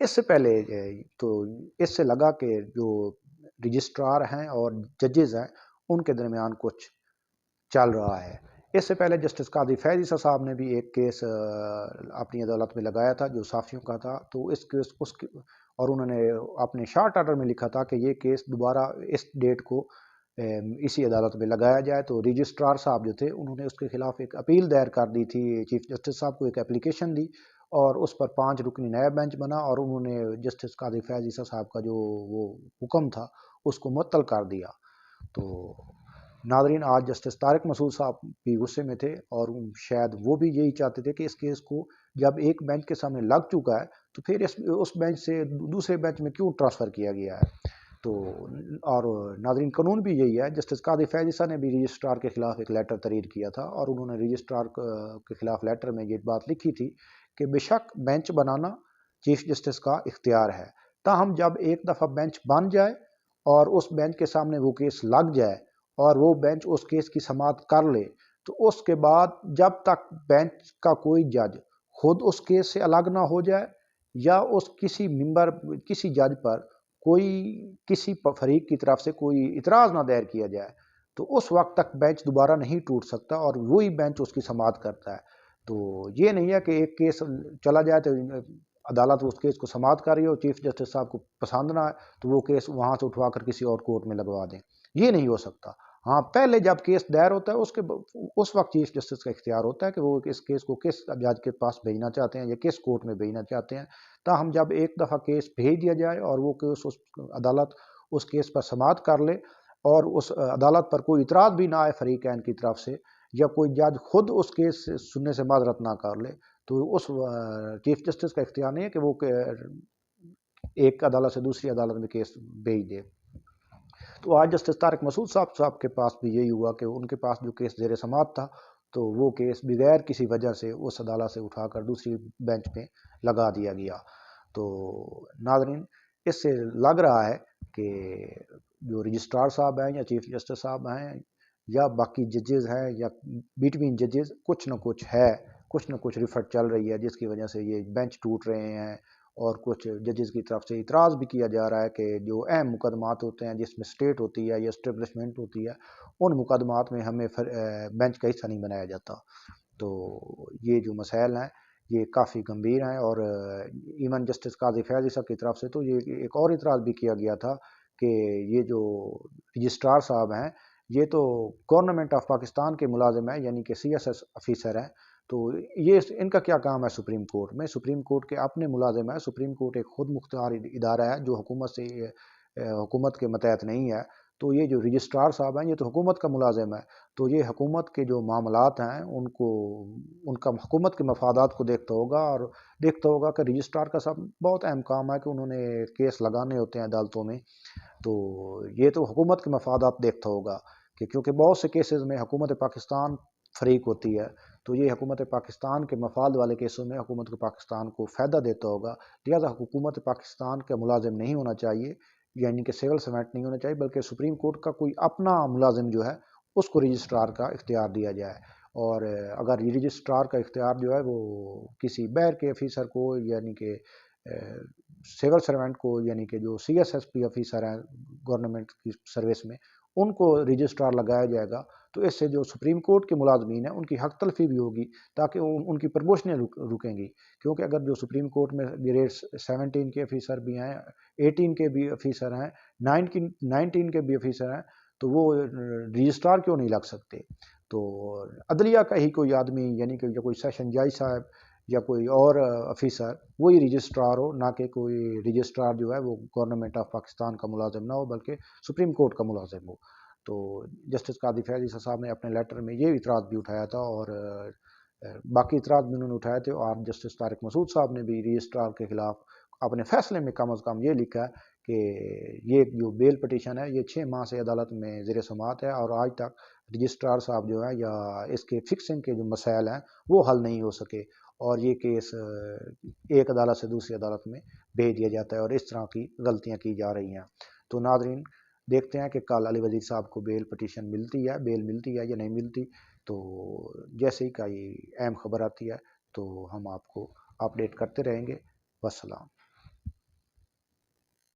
اس سے پہلے تو اس سے لگا کہ جو رجسٹرار ہیں اور ججز ہیں ان کے درمیان کچھ چل رہا ہے۔ اس سے پہلے جسٹس قاضی فیض عیسیٰ صاحب نے بھی ایک کیس اپنی عدالت میں لگایا تھا جو صحافیوں کا تھا، تو اس کیس اور انہوں نے اپنے شارٹ آرڈر میں لکھا تھا کہ یہ کیس دوبارہ اس ڈیٹ کو اسی عدالت میں لگایا جائے۔ تو رجسٹرار صاحب جو تھے انہوں نے اس کے خلاف ایک اپیل دائر کر دی تھی، چیف جسٹس صاحب کو ایک اپلیکیشن دی اور اس پر 5 رکنی نیا بینچ بنا اور انہوں نے جسٹس قاضی فیض عیسیٰ صاحب کا جو وہ حکم تھا اس کو معطل کر دیا۔ تو ناظرین، آج جسٹس طارق مسعود صاحب بھی غصے میں تھے اور شاید وہ بھی یہی چاہتے تھے کہ اس کیس کو جب ایک بینچ کے سامنے لگ چکا ہے تو پھر اس بینچ سے دوسرے بینچ میں کیوں ٹرانسفر کیا گیا ہے۔ تو اور ناظرین، قانون بھی یہی ہے۔ جسٹس قاضی فیض عیسیٰ نے بھی رجسٹرار کے خلاف ایک لیٹر تحریر کیا تھا اور انہوں نے رجسٹرار کے خلاف لیٹر میں یہ بات لکھی تھی کہ بے شک بینچ بنانا چیف جسٹس کا اختیار ہے، تاہم جب ایک دفعہ بینچ بن جائے اور اس بینچ کے سامنے وہ کیس لگ جائے اور وہ بینچ اس کیس کی سماعت کر لے تو اس کے بعد جب تک بینچ کا کوئی جج خود اس کیس سے الگ نہ ہو جائے یا اس کسی جج پر کوئی کسی فریق کی طرف سے کوئی اعتراض نہ دائر کیا جائے تو اس وقت تک بینچ دوبارہ نہیں ٹوٹ سکتا اور وہی بینچ اس کی سماعت کرتا ہے۔ تو یہ نہیں ہے کہ ایک کیس چلا جائے تو عدالت اس کیس کو سماعت کر رہی ہے اور چیف جسٹس صاحب کو پسند نہ ہے تو وہ کیس وہاں سے اٹھوا کر کسی اور کورٹ میں لگوا دیں، یہ نہیں ہو سکتا۔ ہاں، پہلے جب کیس دائر ہوتا ہے اس وقت چیف جسٹس کا اختیار ہوتا ہے کہ وہ اس کیس کو کس جج کے پاس بھیجنا چاہتے ہیں یا کس کورٹ میں بھیجنا چاہتے ہیں۔ تاہم جب ایک دفعہ کیس بھیج دیا جائے اور وہ کیس عدالت اس کیس پر سماعت کر لے اور اس عدالت پر کوئی اعتراض بھی نہ آئے فریقین کی طرف سے یا کوئی جج خود اس کیس سننے سے معذرت نہ کر لے تو اس چیف جسٹس کا اختیار نہیں ہے کہ وہ ایک عدالت سے دوسری عدالت میں کیس بھیج دے۔ تو آج جسٹس طارق مسعود صاحب کے پاس بھی یہی ہوا کہ ان کے پاس جو کیس زیر سماعت تھا تو وہ کیس بغیر کسی وجہ سے اس عدالت سے اٹھا کر دوسری بینچ پہ لگا دیا گیا۔ تو ناظرین، اس سے لگ رہا ہے کہ جو رجسٹرار صاحب ہیں یا چیف جسٹس صاحب ہیں یا باقی ججز ہیں یا بٹوین ججز کچھ نہ کچھ رفٹ چل رہی ہے جس کی وجہ سے یہ بینچ ٹوٹ رہے ہیں اور کچھ ججز کی طرف سے اعتراض بھی کیا جا رہا ہے کہ جو اہم مقدمات ہوتے ہیں جس میں اسٹیٹ ہوتی ہے یا اسٹیبلشمنٹ ہوتی ہے ان مقدمات میں ہمیں بینچ کا حصہ نہیں بنایا جاتا۔ تو یہ جو مسائل ہیں یہ کافی گمبھیر ہیں اور ایون جسٹس قاضی فیض عیسیٰ کی طرف سے تو یہ ایک اور اعتراض بھی کیا گیا تھا کہ یہ جو رجسٹرار صاحب ہیں یہ تو گورنمنٹ آف پاکستان کے ملازم ہیں، یعنی کہ CSS افیسر ہیں، تو یہ ان کا کیا کام ہے سپریم کورٹ میں؟ سپریم کورٹ کے اپنے ملازم ہیں۔ سپریم کورٹ ایک خود مختار ادارہ ہے جو حکومت کے ماتحت نہیں ہے۔ تو یہ جو رجسٹرار صاحب ہیں یہ تو حکومت کا ملازم ہے، تو یہ حکومت کے جو معاملات ہیں ان کا حکومت کے مفادات کو دیکھتا ہوگا کہ رجسٹرار کا سب بہت اہم کام ہے کہ انہوں نے کیس لگانے ہوتے ہیں عدالتوں میں، تو یہ تو حکومت کے مفادات دیکھتا ہوگا کہ کیونکہ بہت سے کیسز میں حکومت پاکستان فریق ہوتی ہے تو یہ حکومت پاکستان کے مفاد والے کیسوں میں حکومت پاکستان کو فائدہ دیتا ہوگا، لہذا حکومت پاکستان کا ملازم نہیں ہونا چاہیے، یعنی کہ سول سرونٹ نہیں ہونا چاہیے، بلکہ سپریم کورٹ کا کوئی اپنا ملازم جو ہے اس کو رجسٹرار کا اختیار دیا جائے۔ اور اگر یہ رجسٹرار کا اختیار جو ہے وہ کسی باہر کے افیسر کو یعنی کہ سول سرونٹ کو یعنی کہ جو CSSP افیسر ہیں گورنمنٹ کی سروس میں ان کو رجسٹرار لگایا جائے گا تو اس سے جو سپریم کورٹ کے ملازمین ہیں ان کی حق تلفی بھی ہوگی تاکہ ان کی پروموشنیں رکیں گی، کیونکہ اگر جو سپریم کورٹ میں گریڈ 17 کے افیسر بھی ہیں، 18 کے بھی افیسر ہیں، 19 کے بھی افیسر ہیں تو وہ رجسٹرار کیوں نہیں لگ سکتے؟ تو عدلیہ کا ہی کوئی آدمی یعنی کہ کوئی سیشن جج صاحب یا کوئی اور افیسر وہی رجسٹرار ہو، نہ کہ کوئی رجسٹرار جو ہے وہ گورنمنٹ آف پاکستان کا ملازم نہ ہو بلکہ سپریم کورٹ کا ملازم ہو۔ تو جسٹس قاضی فیض عیسیٰ صاحب نے اپنے لیٹر میں یہ اعتراض بھی اٹھایا تھا اور باقی اعتراض بھی انہوں نے اٹھائے تھے، اور جسٹس طارق مسعود صاحب نے بھی رجسٹرار کے خلاف اپنے فیصلے میں کم از کم یہ لکھا ہے کہ یہ جو بیل پٹیشن ہے یہ 6 ماہ سے عدالت میں زیر سماعت ہے اور آج تک رجسٹرار صاحب جو ہے یا اس کے فکسنگ کے جو مسائل ہیں وہ حل نہیں ہو سکے اور یہ کیس ایک عدالت سے دوسری عدالت میں بھیج دیا جاتا ہے اور اس طرح کی غلطیاں کی جا رہی ہیں۔ تو ناظرین، دیکھتے ہیں کہ کل علی وزیر صاحب کو بیل ملتی ہے یا نہیں ملتی، تو جیسے ہی کوئی اہم خبر آتی ہے تو ہم آپ کو اپڈیٹ کرتے رہیں گے۔ والسلام۔